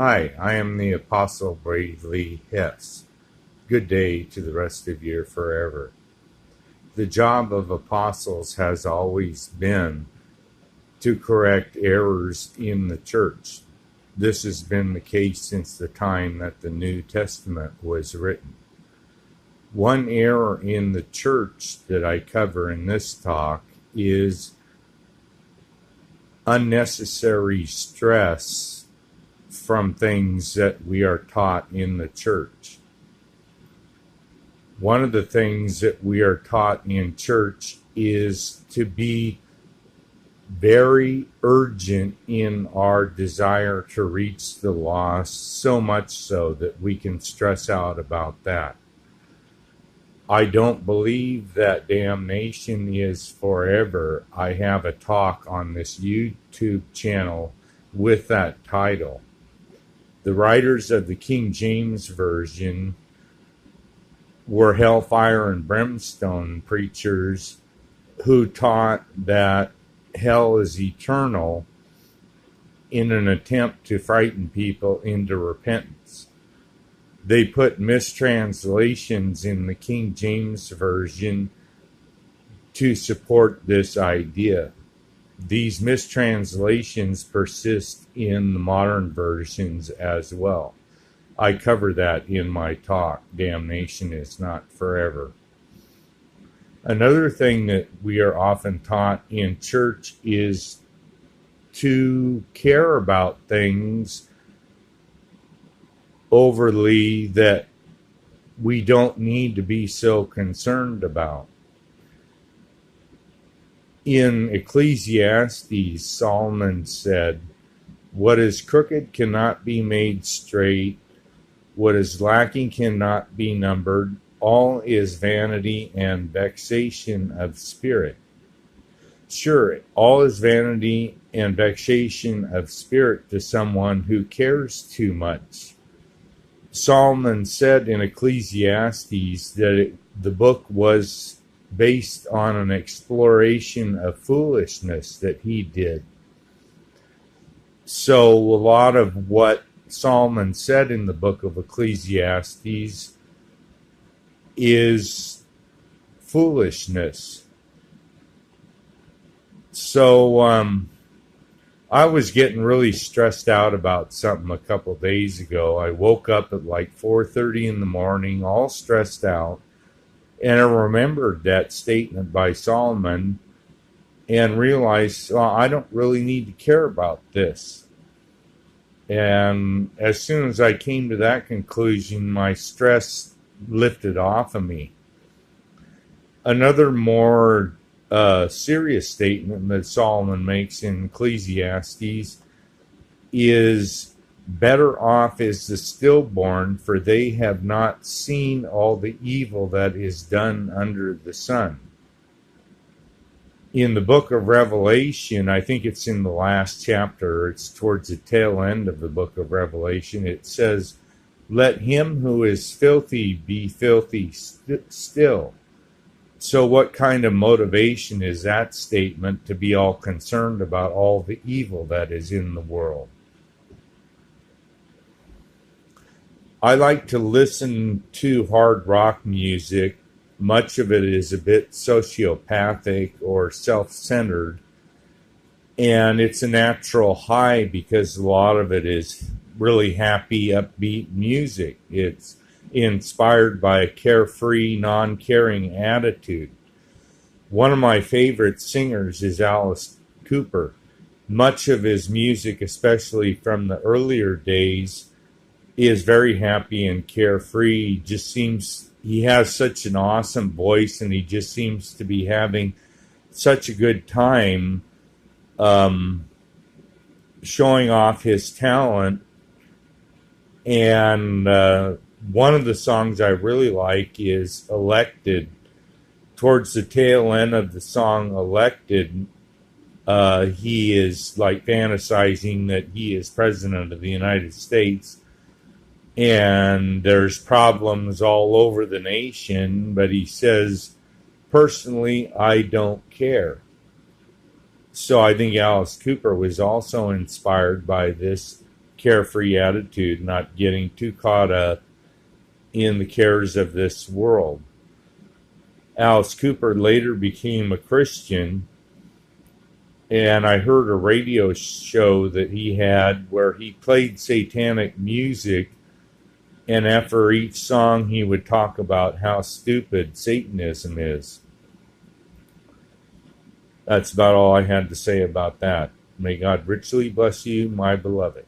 Hi, I am the Apostle Brady Hess. Good day to the rest of you forever. The job of apostles has always been to correct errors in the church. This has been the case since the time that the New Testament was written. One error in the church that I cover in this talk is unnecessary stress from things that we are taught in the church. One of the things that we are taught in church is to be very urgent in our desire to reach the lost, so much so that we can stress out about that. I don't believe that damnation is forever. I have a talk on this YouTube channel with that title. The writers of the King James Version were hellfire and brimstone preachers who taught that hell is eternal in an attempt to frighten people into repentance. They put mistranslations in the King James Version to support this idea. These mistranslations persist in the modern versions as well. I cover that in my talk, Damnation is Not Forever. Another thing that we are often taught in church is to care about things overly that we don't need to be so concerned about. In Ecclesiastes, Solomon said, "What is crooked cannot be made straight. What is lacking cannot be numbered. All is vanity and vexation of spirit." Sure, all is vanity and vexation of spirit to someone who cares too much. Solomon said in Ecclesiastes that the book was based on an exploration of foolishness that he did. So a lot of what Solomon said in the book of Ecclesiastes is foolishness. So I was getting really stressed out about something a couple days ago. I woke up at like 4:30 in the morning, all stressed out. And I remembered that statement by Solomon and realized, well, I don't really need to care about this. And as soon as I came to that conclusion, my stress lifted off of me. Another more serious statement that Solomon makes in Ecclesiastes is, "Better off is the stillborn, for they have not seen all the evil that is done under the sun." In the book of Revelation, I think it's in the last chapter, it's towards the tail end of the book of Revelation, it says, "Let him who is filthy be filthy still." So what kind of motivation is that statement to be all concerned about all the evil that is in the world? I like to listen to hard rock music. Much of it is a bit sociopathic or self-centered, and it's a natural high because a lot of it is really happy, upbeat music. It's inspired by a carefree, non-caring attitude. One of my favorite singers is Alice Cooper. Much of his music, especially from the earlier days, is very happy and carefree. He has such an awesome voice, and he just seems to be having such a good time showing off his talent. And one of the songs I really like is Elected. Towards the tail end of the song Elected, he is like fantasizing that he is president of the United States. And there's problems all over the nation, but he says, "Personally, I don't care." So I think Alice Cooper was also inspired by this carefree attitude, not getting too caught up in the cares of this world. Alice Cooper later became a Christian, and I heard a radio show that he had where he played satanic music, and after each song he would talk about how stupid Satanism is. That's about all I had to say about that. May God richly bless you, my beloved.